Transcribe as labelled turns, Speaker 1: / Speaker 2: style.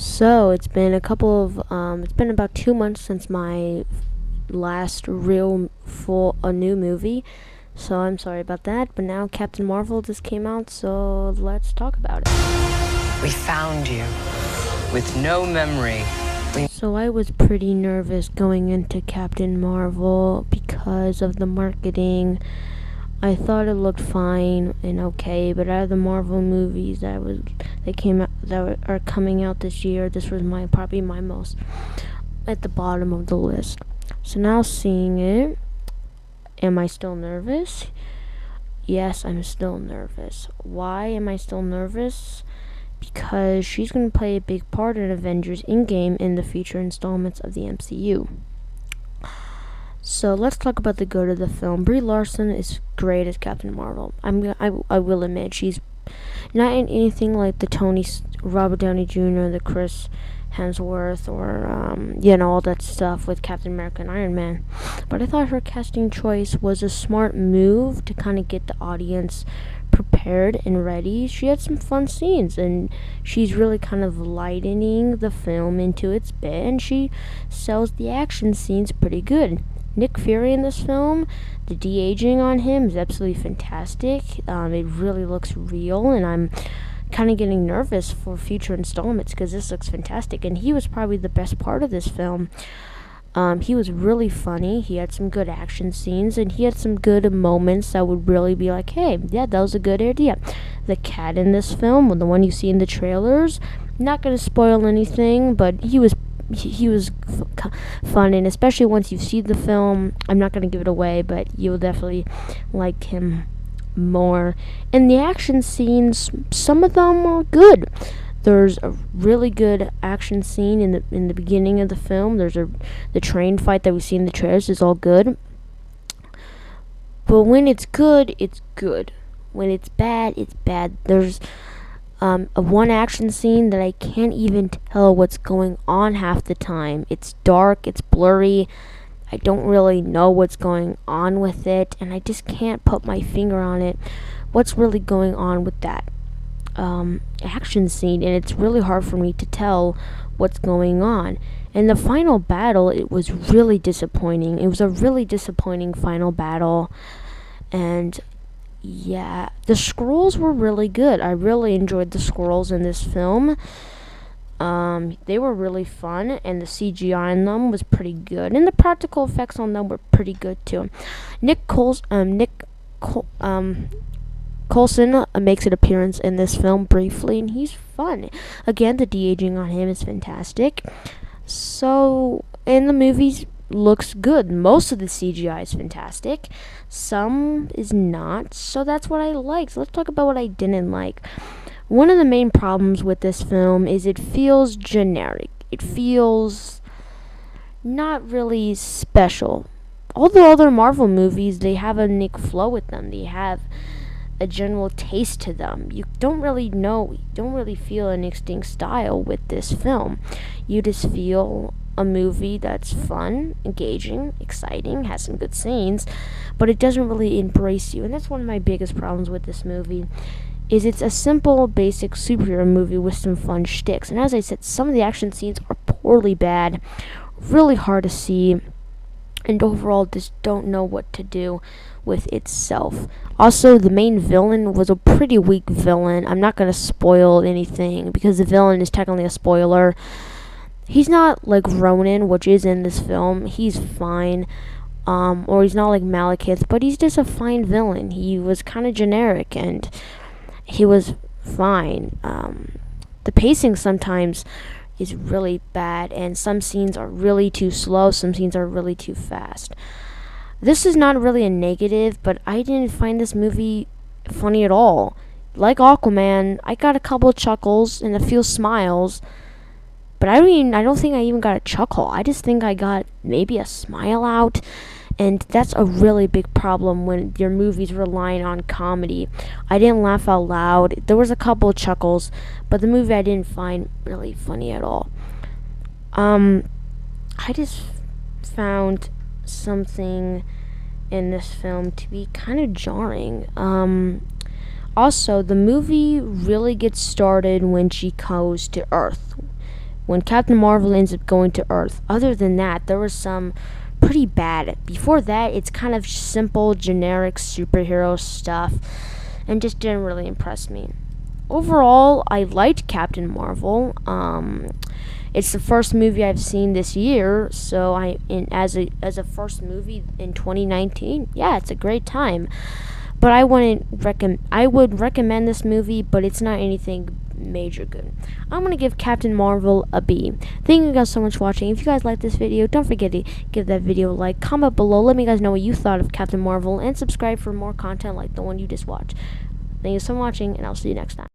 Speaker 1: So it's been about 2 months since my last real full a new movie. So I'm sorry about that. But now Captain Marvel just came out, so let's talk about it.
Speaker 2: We found you with no memory.
Speaker 1: So I was pretty nervous going into Captain Marvel because of the marketing. I thought it looked fine and okay, but out of the Marvel movies that are coming out this year, this was probably my most at the bottom of the list. So now seeing it, am I still nervous? Yes, I'm still nervous. Why am I still nervous? Because she's going to play a big part in Avengers Endgame in the future installments of the MCU. So let's talk about the good of the film. Brie Larson is great as Captain Marvel. I will admit she's not in anything like the Robert Downey Jr., the Chris Hemsworth, or all that stuff with Captain America and Iron Man. But I thought her casting choice was a smart move to kind of get the audience prepared and ready. She had some fun scenes, and she's really kind of lightening the film into its bit, and she sells the action scenes pretty good. Nick Fury in this film, the de-aging on him is absolutely fantastic. It really looks real, and I'm kind of getting nervous for future installments because this looks fantastic. And he was probably the best part of this film. He was really funny. He had some good action scenes, and he had some good moments that would really be like, hey, yeah, that was a good idea. The cat in this film, the one you see in the trailers, not going to spoil anything, but he was fun, and especially once you see the film, I'm not going to give it away, but you'll definitely like him more. And the action scenes, some of them are good. There's a really good action scene in the beginning of the film. The train fight that we see in the trailers is all good. But when it's good, it's good. When it's bad, it's bad. There's a one action scene that I can't even tell what's going on half the time. It's dark, it's blurry. I don't really know what's going on with it, and I just can't put my finger on it. What's really going on with that action scene, and it's really hard for me to tell what's going on. And the final battle, it was really disappointing. It was a really disappointing final battle, and yeah, the Skrulls were really good. I really enjoyed the Skrulls in this film. They were really fun, and the CGI on them was pretty good, and the practical effects on them were pretty good too. Nick Coulson makes an appearance in this film briefly, and he's fun. Again, the de-aging on him is fantastic. So, in the movies, looks good. Most of the CGI is fantastic. Some is not. So that's what I liked. So let's talk about what I didn't like. One of the main problems with this film is it feels generic. It feels not really special. All the other Marvel movies, they have a unique flow with them. They have a general taste to them. You don't really feel an distinct style with this film. You just feel a movie that's fun, engaging, exciting, has some good scenes, but it doesn't really embrace you. And that's one of my biggest problems with this movie, is it's a simple, basic superhero movie with some fun shticks. And as I said, some of the action scenes are poorly bad, really hard to see, and overall just don't know what to do with itself. Also, the main villain was a pretty weak villain. I'm not going to spoil anything because the villain is technically a spoiler. He's not like Ronan, which is in this film. He's fine. Or he's not like Malekith, but he's just a fine villain. He was kind of generic, and he was fine. The pacing sometimes is really bad, and some scenes are really too slow, some scenes are really too fast. This is not really a negative, but I didn't find this movie funny at all. Like Aquaman, I got a couple of chuckles and a few smiles, but I don't think I even got a chuckle. I just think I got maybe a smile out, and that's a really big problem when your movie's relying on comedy. I didn't laugh out loud. There was a couple of chuckles, but the movie I didn't find really funny at all. I just found something in this film to be kind of jarring. Also, the movie really gets started when she goes to Earth. when Captain Marvel ends up going to Earth. Other than that, there was some pretty bad. Before that, it's kind of simple, generic superhero stuff, and just didn't really impress me. Overall, I liked Captain Marvel. It's the first movie I've seen this year, so as a first movie in 2019, yeah, it's a great time. But I would recommend this movie, but it's not anything major good. I'm gonna give Captain Marvel a B. Thank you guys so much for watching. If you guys like this video, don't forget to give that video a like, comment below, let me guys know what you thought of Captain Marvel, and subscribe for more content like the one you just watched. Thank you so much for watching, and I'll see you next time.